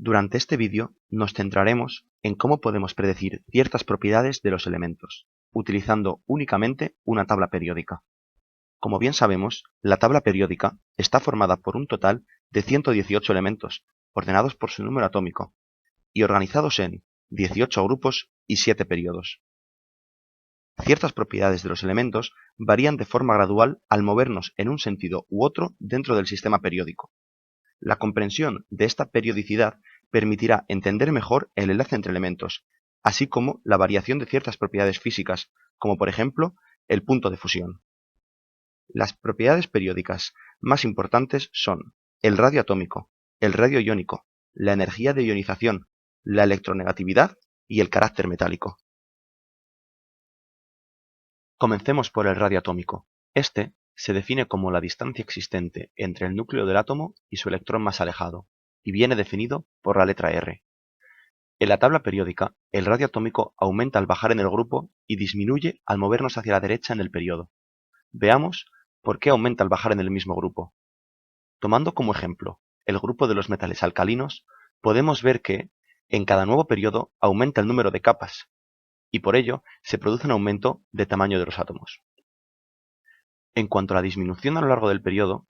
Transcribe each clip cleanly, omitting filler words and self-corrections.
Durante este vídeo nos centraremos en cómo podemos predecir ciertas propiedades de los elementos, utilizando únicamente una tabla periódica. Como bien sabemos, la tabla periódica está formada por un total de 118 elementos, ordenados por su número atómico, y organizados en 18 grupos y 7 periodos. Ciertas propiedades de los elementos varían de forma gradual al movernos en un sentido u otro dentro del sistema periódico. La comprensión de esta periodicidad permitirá entender mejor el enlace entre elementos, así como la variación de ciertas propiedades físicas, como por ejemplo el punto de fusión. Las propiedades periódicas más importantes son el radio atómico, el radio iónico, la energía de ionización, la electronegatividad y el carácter metálico. Comencemos por el radio atómico. Este se define como la distancia existente entre el núcleo del átomo y su electrón más alejado, y viene definido por la letra R. En la tabla periódica, el radio atómico aumenta al bajar en el grupo y disminuye al movernos hacia la derecha en el periodo. Veamos por qué aumenta al bajar en el mismo grupo. Tomando como ejemplo el grupo de los metales alcalinos, podemos ver que, en cada nuevo periodo, aumenta el número de capas, y por ello se produce un aumento de tamaño de los átomos. En cuanto a la disminución a lo largo del periodo,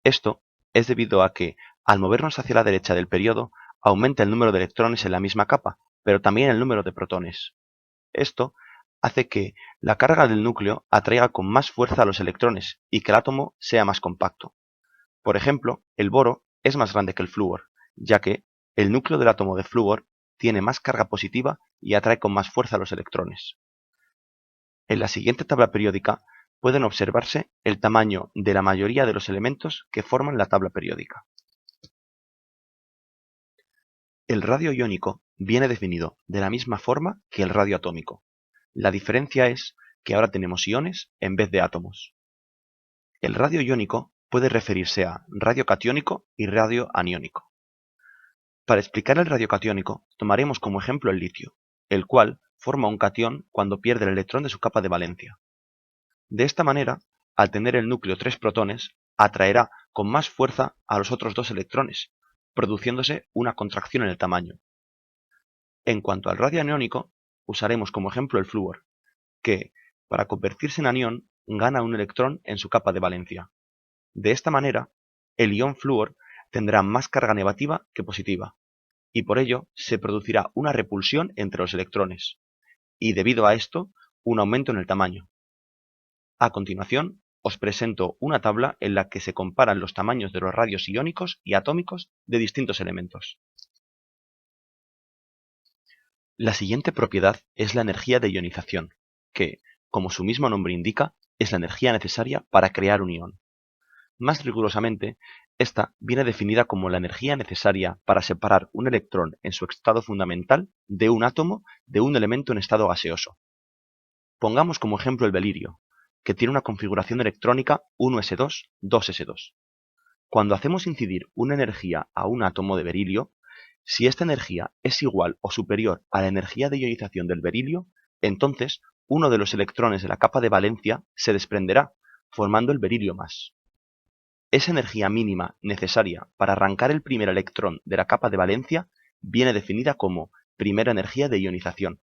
esto es debido a que, al movernos hacia la derecha del periodo, aumenta el número de electrones en la misma capa, pero también el número de protones. Esto hace que la carga del núcleo atraiga con más fuerza a los electrones y que el átomo sea más compacto. Por ejemplo, el boro es más grande que el flúor, ya que el núcleo del átomo de flúor tiene más carga positiva y atrae con más fuerza a los electrones. En la siguiente tabla periódica pueden observarse el tamaño de la mayoría de los elementos que forman la tabla periódica. El radio iónico viene definido de la misma forma que el radio atómico. La diferencia es que ahora tenemos iones en vez de átomos. El radio iónico puede referirse a radio catiónico y radio aniónico. Para explicar el radio catiónico, tomaremos como ejemplo el litio, el cual forma un catión cuando pierde el electrón de su capa de valencia. De esta manera, al tener el núcleo 3 protones, atraerá con más fuerza a los otros 2 electrones, produciéndose una contracción en el tamaño. En cuanto al radio aniónico, usaremos como ejemplo el flúor, que, para convertirse en anión, gana un electrón en su capa de valencia. De esta manera, el ion flúor tendrá más carga negativa que positiva, y por ello se producirá una repulsión entre los electrones, y debido a esto, un aumento en el tamaño. A continuación, os presento una tabla en la que se comparan los tamaños de los radios iónicos y atómicos de distintos elementos. La siguiente propiedad es la energía de ionización, que, como su mismo nombre indica, es la energía necesaria para crear un ion. Más rigurosamente, esta viene definida como la energía necesaria para separar un electrón en su estado fundamental de un átomo de un elemento en estado gaseoso. Pongamos como ejemplo el belirio, que tiene una configuración electrónica 1s2, 2s2. Cuando hacemos incidir una energía a un átomo de berilio, si esta energía es igual o superior a la energía de ionización del berilio, entonces uno de los electrones de la capa de valencia se desprenderá, formando el berilio más. Esa energía mínima necesaria para arrancar el primer electrón de la capa de valencia viene definida como primera energía de ionización.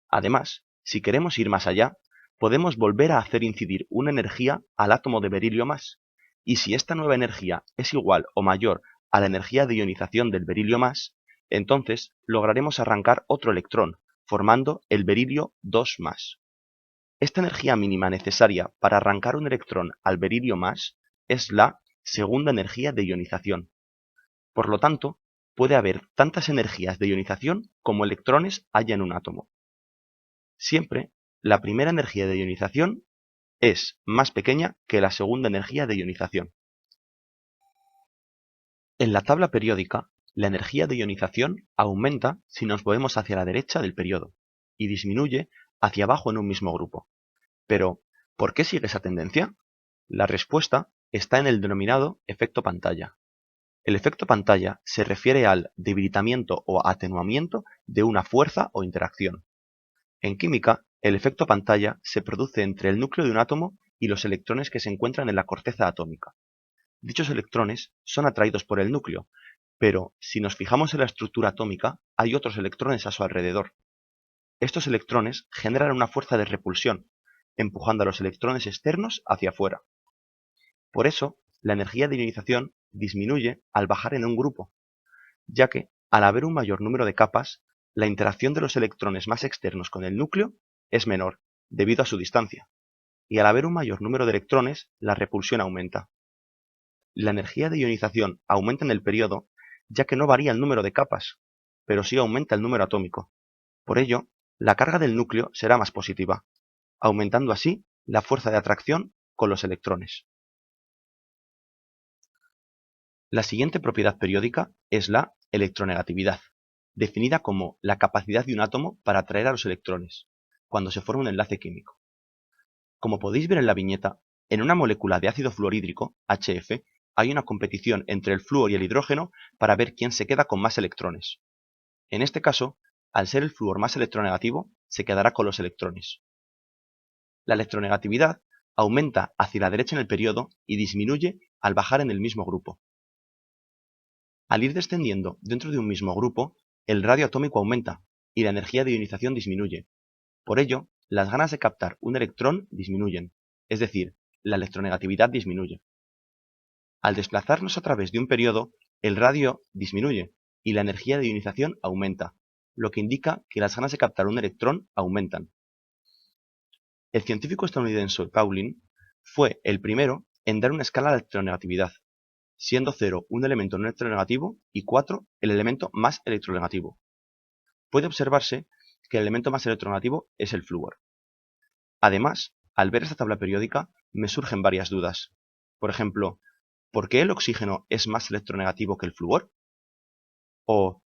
Además, si queremos ir más allá, podemos volver a hacer incidir una energía al átomo de berilio más, y si esta nueva energía es igual o mayor a la energía de ionización del berilio más, entonces lograremos arrancar otro electrón, formando el berilio 2 más. Esta energía mínima necesaria para arrancar un electrón al berilio más es la segunda energía de ionización. Por lo tanto, puede haber tantas energías de ionización como electrones haya en un átomo. Siempre, la primera energía de ionización es más pequeña que la segunda energía de ionización. En la tabla periódica, la energía de ionización aumenta si nos movemos hacia la derecha del periodo y disminuye hacia abajo en un mismo grupo. Pero, ¿por qué sigue esa tendencia? La respuesta está en el denominado efecto pantalla. El efecto pantalla se refiere al debilitamiento o atenuamiento de una fuerza o interacción. En química, el efecto pantalla se produce entre el núcleo de un átomo y los electrones que se encuentran en la corteza atómica. Dichos electrones son atraídos por el núcleo, Pero si nos fijamos en la estructura atómica, hay otros electrones a su alrededor. Estos electrones generan una fuerza de repulsión, empujando a los electrones externos hacia afuera. Por eso, la energía de ionización disminuye al bajar en un grupo, ya que, al haber un mayor número de capas, la interacción de los electrones más externos con el núcleo es menor, debido a su distancia, y al haber un mayor número de electrones, la repulsión aumenta. La energía de ionización aumenta en el período, ya que no varía el número de capas, pero sí aumenta el número atómico. Por ello, la carga del núcleo será más positiva, aumentando así la fuerza de atracción con los electrones. La siguiente propiedad periódica es la electronegatividad, definida como la capacidad de un átomo para atraer a los electrones, cuando se forma un enlace químico. Como podéis ver en la viñeta, en una molécula de ácido fluorhídrico, HF, hay una competición entre el flúor y el hidrógeno para ver quién se queda con más electrones. En este caso, al ser el flúor más electronegativo, se quedará con los electrones. La electronegatividad aumenta hacia la derecha en el período y disminuye al bajar en el mismo grupo. Al ir descendiendo dentro de un mismo grupo, el radio atómico aumenta y la energía de ionización disminuye. Por ello, las ganas de captar un electrón disminuyen, es decir, la electronegatividad disminuye. Al desplazarnos a través de un periodo, el radio disminuye y la energía de ionización aumenta, lo que indica que las ganas de captar un electrón aumentan. El científico estadounidense Pauling fue el primero en dar una escala a la electronegatividad, siendo 0 un elemento no electronegativo y 4 el elemento más electronegativo. Puede observarse que el elemento más electronegativo es el flúor. Además, al ver esta tabla periódica, me surgen varias dudas. Por ejemplo, ¿por qué el oxígeno es más electronegativo que el flúor? ¿O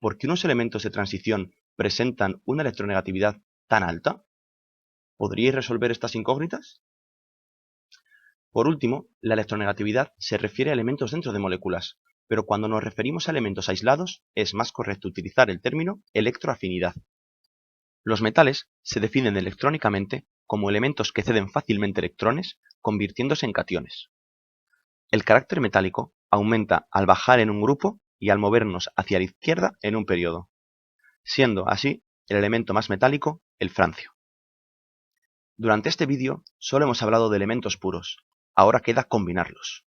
por qué unos elementos de transición presentan una electronegatividad tan alta? ¿Podríais resolver estas incógnitas? Por último, la electronegatividad se refiere a elementos dentro de moléculas, pero cuando nos referimos a elementos aislados, es más correcto utilizar el término electroafinidad. Los metales se definen electrónicamente como elementos que ceden fácilmente electrones, convirtiéndose en cationes. El carácter metálico aumenta al bajar en un grupo y al movernos hacia la izquierda en un periodo, siendo así el elemento más metálico el francio. Durante este vídeo solo hemos hablado de elementos puros, ahora queda combinarlos.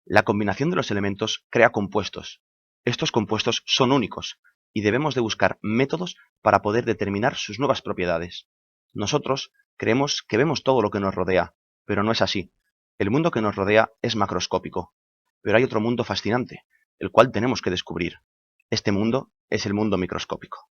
La combinación de los elementos crea compuestos. Estos compuestos son únicos y debemos de buscar métodos para poder determinar sus nuevas propiedades. Nosotros creemos que vemos todo lo que nos rodea, pero no es así. El mundo que nos rodea es macroscópico, pero hay otro mundo fascinante, el cual tenemos que descubrir. Este mundo es el mundo microscópico.